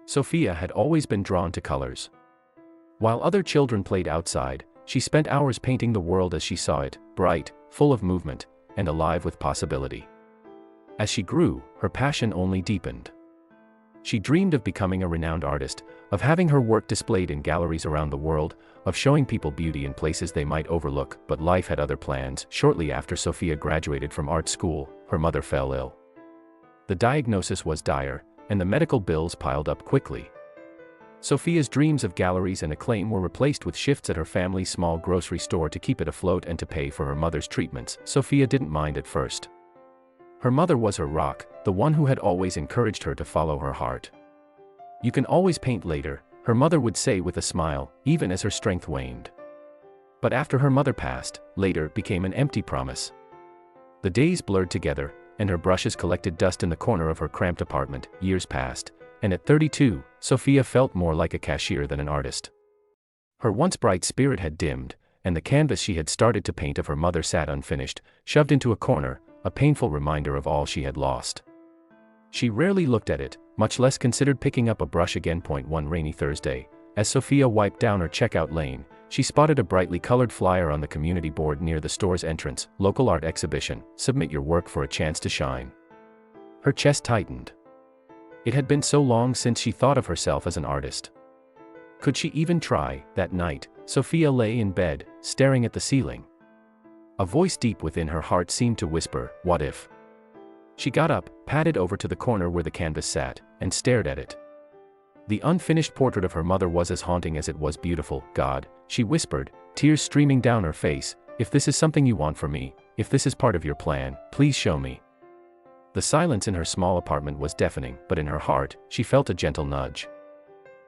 Sophia had always been drawn to colors. While other children played outside, she spent hours painting the world as she saw it, bright, full of movement, and alive with possibility. As she grew, her passion only deepened. She dreamed of becoming a renowned artist, of having her work displayed in galleries around the world, of showing people beauty in places they might overlook, but life had other plans. Shortly after Sophia graduated from art school, her mother fell ill. The diagnosis was dire, and the medical bills piled up quickly. Sophia's dreams of galleries and acclaim were replaced with shifts at her family's small grocery store to keep it afloat and to pay for her mother's treatments. Sophia didn't mind at first. Her mother was her rock, the one who had always encouraged her to follow her heart. "You can always paint later," her mother would say with a smile, even as her strength waned. But after her mother passed, later became an empty promise. The days blurred together, and her brushes collected dust in the corner of her cramped apartment. Years passed, and at 32, Sophia felt more like a cashier than an artist. Her once bright spirit had dimmed, and the canvas she had started to paint of her mother sat unfinished, shoved into a corner, a painful reminder of all she had lost. She rarely looked at it, much less considered picking up a brush again. One rainy Thursday, as Sophia wiped down her checkout lane, she spotted a brightly colored flyer on the community board near the store's entrance: local art exhibition, submit your work for a chance to shine. Her chest tightened. It had been so long since she thought of herself as an artist. Could she even try? That night, Sophia lay in bed, staring at the ceiling. A voice deep within her heart seemed to whisper, "What if?" She got up, padded over to the corner where the canvas sat, and stared at it. The unfinished portrait of her mother was as haunting as it was beautiful. "God," she whispered, tears streaming down her face, "if this is something you want from me, if this is part of your plan, please show me." The silence in her small apartment was deafening, but in her heart, she felt a gentle nudge.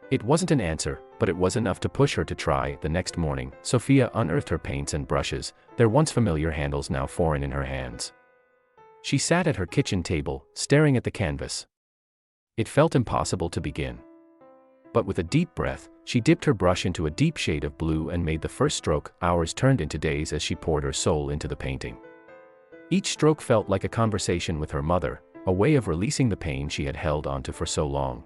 It wasn't an answer, but it was enough to push her to try. The next morning, Sophia unearthed her paints and brushes, their once familiar handles now foreign in her hands. She sat at her kitchen table, staring at the canvas. It felt impossible to begin. But with a deep breath, she dipped her brush into a deep shade of blue and made the first stroke. Hours turned into days as she poured her soul into the painting. Each stroke felt like a conversation with her mother, a way of releasing the pain she had held onto for so long.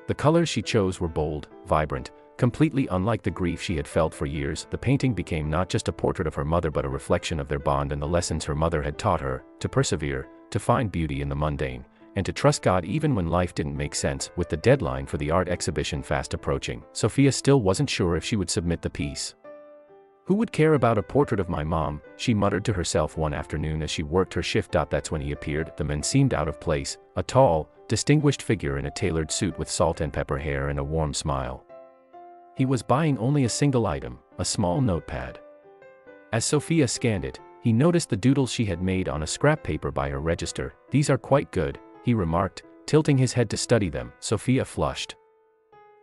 The colors she chose were bold, vibrant, completely unlike the grief she had felt for years. The painting became not just a portrait of her mother but a reflection of their bond and the lessons her mother had taught her: to persevere, to find beauty in the mundane, and to trust God even when life didn't make sense. With the deadline for the art exhibition fast approaching, Sophia still wasn't sure if she would submit the piece. "Who would care about a portrait of my mom?" she muttered to herself one afternoon as she worked her shift. That's when he appeared. The man seemed out of place, a tall, distinguished figure in a tailored suit with salt and pepper hair and a warm smile. He was buying only a single item, a small notepad. As Sophia scanned it, he noticed the doodles she had made on a scrap paper by her register. "These are quite good," he remarked, tilting his head to study them. Sophia flushed.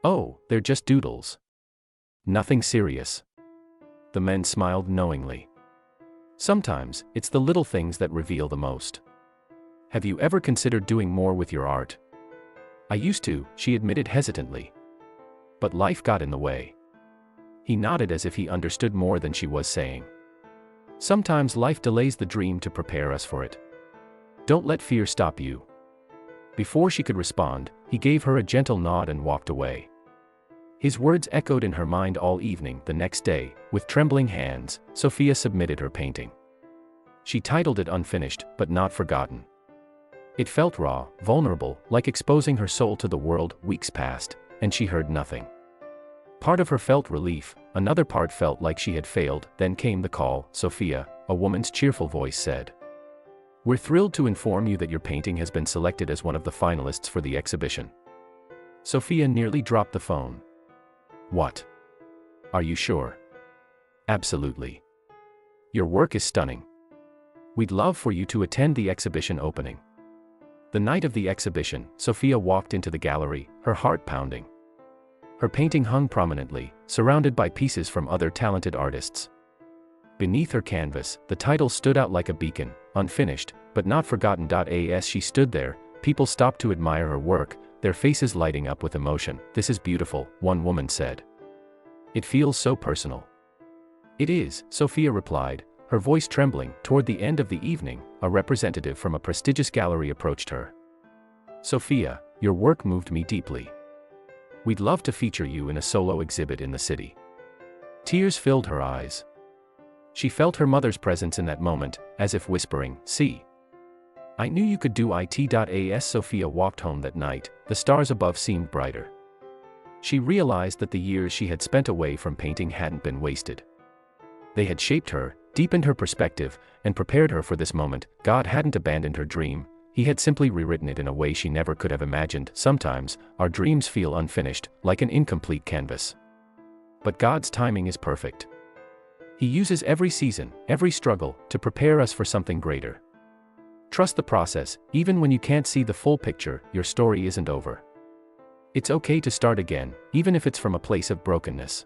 "Oh, they're just doodles. Nothing serious." The man smiled knowingly. "Sometimes, it's the little things that reveal the most. Have you ever considered doing more with your art?" "I used to," she admitted hesitantly. "But life got in the way." He nodded as if he understood more than she was saying. "Sometimes life delays the dream to prepare us for it. Don't let fear stop you." Before she could respond, he gave her a gentle nod and walked away. His words echoed in her mind all evening. The next day, with trembling hands, Sophia submitted her painting. She titled it Unfinished, but Not Forgotten. It felt raw, vulnerable, like exposing her soul to the world. Weeks passed, and she heard nothing. Part of her felt relief, another part felt like she had failed. Then came the call. "Sophia," a woman's cheerful voice said. "We're thrilled to inform you that your painting has been selected as one of the finalists for the exhibition." Sophia nearly dropped the phone. "What? Are you sure?" "Absolutely. Your work is stunning. We'd love for you to attend the exhibition opening." The night of the exhibition, Sophia walked into the gallery, her heart pounding. Her painting hung prominently, surrounded by pieces from other talented artists. Beneath her canvas, the title stood out like a beacon: Unfinished, but Not Forgotten. As she stood there, people stopped to admire her work, their faces lighting up with emotion. "This is beautiful," one woman said. "It feels so personal." "It is," Sophia replied, her voice trembling. Toward the end of the evening, a representative from a prestigious gallery approached her. "Sophia, your work moved me deeply. We'd love to feature you in a solo exhibit in the city." Tears filled her eyes. She felt her mother's presence in that moment, as if whispering, "See. I knew you could do it." As Sophia walked home that night, the stars above seemed brighter. She realized that the years she had spent away from painting hadn't been wasted. They had shaped her, deepened her perspective, and prepared her for this moment. God hadn't abandoned her dream, He had simply rewritten it in a way she never could have imagined. Sometimes, our dreams feel unfinished, like an incomplete canvas. But God's timing is perfect. He uses every season, every struggle, to prepare us for something greater. Trust the process. Even when you can't see the full picture, your story isn't over. It's okay to start again, even if it's from a place of brokenness.